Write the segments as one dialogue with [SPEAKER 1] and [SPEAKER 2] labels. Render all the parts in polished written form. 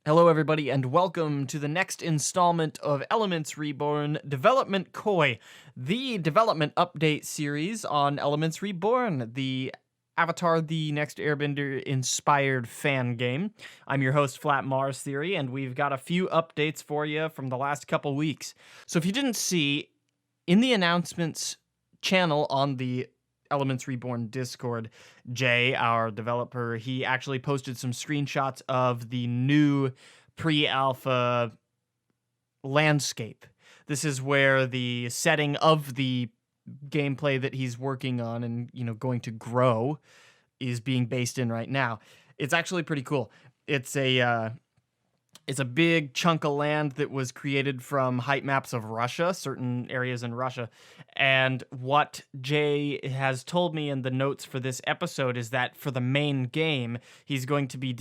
[SPEAKER 1] Hello, everybody, and welcome to the next installment of Elements Reborn Development Koi, the development update series on Elements Reborn, the Avatar The Next Airbender inspired fan game. I'm your host, Flat Mars Theory, and we've got a few updates for you from the last couple weeks. So if you didn't see, in the announcements channel on the Elements Reborn Discord, Jay, our developer, he actually posted some screenshots of the new pre-alpha landscape. This is where the setting of the gameplay that he's working on and, going to grow is being based in right now. It's actually pretty cool. It's a big chunk of land that was created from height maps of Russia, certain areas in Russia. And what Jay has told me in the notes for this episode is that for the main game, he's going to be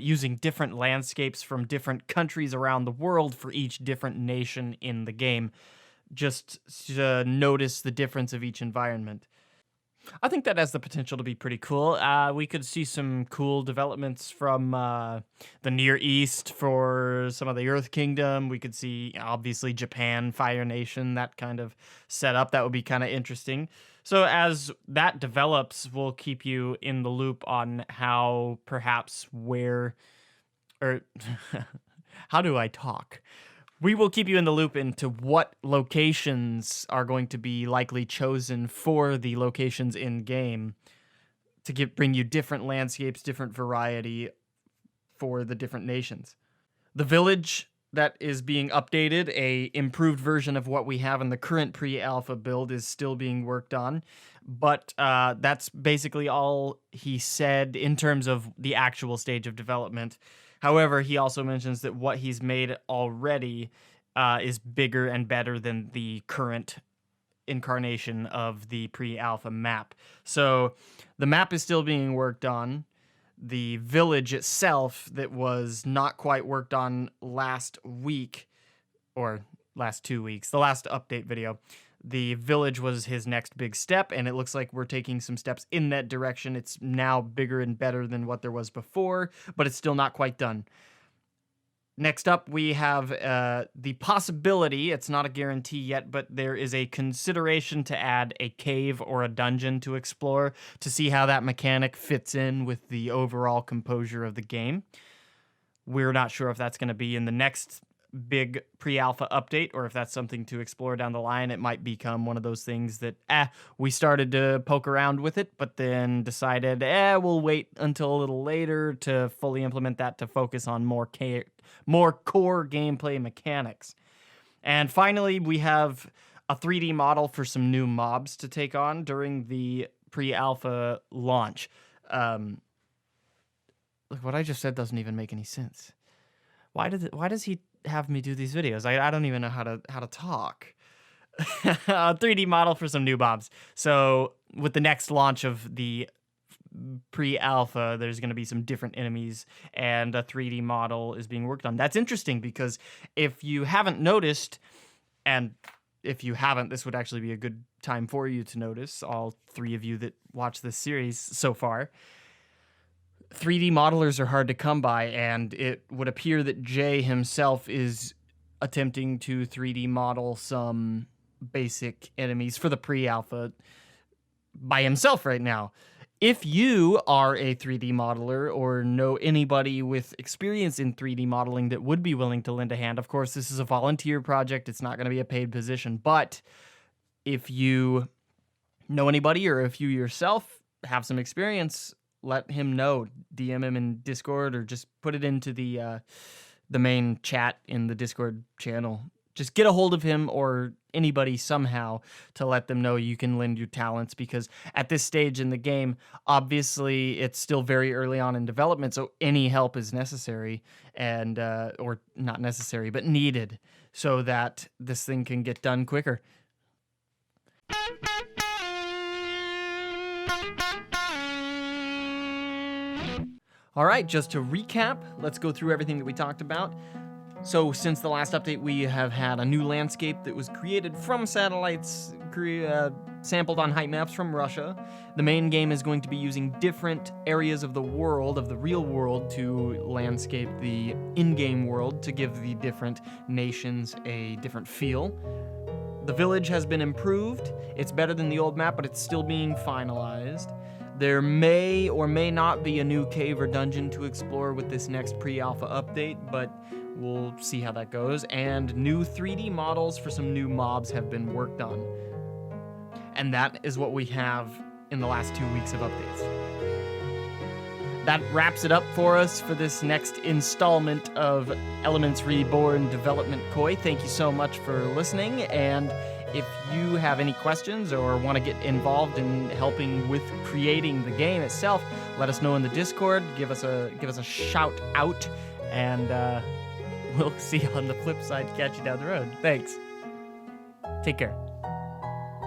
[SPEAKER 1] using different landscapes from different countries around the world for each different nation in the game, just to notice the difference of each environment. I think that has the potential to be pretty cool. We could see some cool developments from the Near East for some of the Earth Kingdom. We could see, obviously, Japan, Fire Nation, that kind of setup. That would be kind of interesting. So as that develops, we'll keep you in the loop on how, perhaps, where, or how do I talk? We will keep you in the loop into what locations are going to be likely chosen for the locations in-game to bring you different landscapes, different variety for the different nations. The village that is being updated, a improved version of what we have in the current pre-alpha build, is still being worked on, but that's basically all he said in terms of the actual stage of development. However, he also mentions that what he's made already is bigger and better than the current incarnation of the pre-alpha map. So the map is still being worked on. The village itself that was not quite worked on last week, or last 2 weeks, the last update video, the village was his next big step, and it looks like we're taking some steps in that direction. It's now bigger and better than what there was before, but it's still not quite done. Next up, we have the possibility, it's not a guarantee yet, but there is a consideration to add a cave or a dungeon to explore to see how that mechanic fits in with the overall composure of the game. We're not sure if that's going to be in the next big pre-alpha update or if that's something to explore down the line. It might become one of those things that we started to poke around with it, but then decided we'll wait until a little later to fully implement that, to focus on more core gameplay mechanics. And finally, we have a 3D model for some new mobs to take on during the pre-alpha launch. Look, what I just said doesn't even make any sense. Why does he have me do these videos? I don't even know how to talk. A 3D model for some new mobs. So with the next launch of the pre-alpha, there's going to be some different enemies, and a 3D model is being worked on. That's interesting because if you haven't noticed, and if you haven't, this would actually be a good time for you to notice, all three of you that watch this series so far, 3D modelers are hard to come by, and it would appear that Jay himself is attempting to 3D model some basic enemies for the pre-alpha by himself right now. If you are a 3D modeler or know anybody with experience in 3D modeling that would be willing to lend a hand, of course, this is a volunteer project. It's not going to be a paid position, but if you know anybody or if you yourself have some experience, let him know. DM him in Discord or just put it into the main chat in the Discord channel. Just get a hold of him or anybody somehow to let them know you can lend your talents, because at this stage in the game, obviously it's still very early on in development, so any help is necessary, and or not necessary, but needed, so that this thing can get done quicker. All right, just to recap, let's go through everything that we talked about. So since the last update, we have had a new landscape that was created from satellites sampled on height maps from Russia. The main game is going to be using different areas of the world, of the real world, to landscape the in-game world to give the different nations a different feel. The village has been improved. It's better than the old map, but it's still being finalized. There may or may not be a new cave or dungeon to explore with this next pre-alpha update, but we'll see how that goes. And new 3D models for some new mobs have been worked on. And that is what we have in the last 2 weeks of updates. That wraps it up for us for this next installment of Elements Reborn Development Koi. Thank you so much for listening, and if you have any questions or want to get involved in helping with creating the game itself, let us know in the Discord. Give us a shout out, and we'll see you on the flip side. Catch you down the road. Thanks. Take care.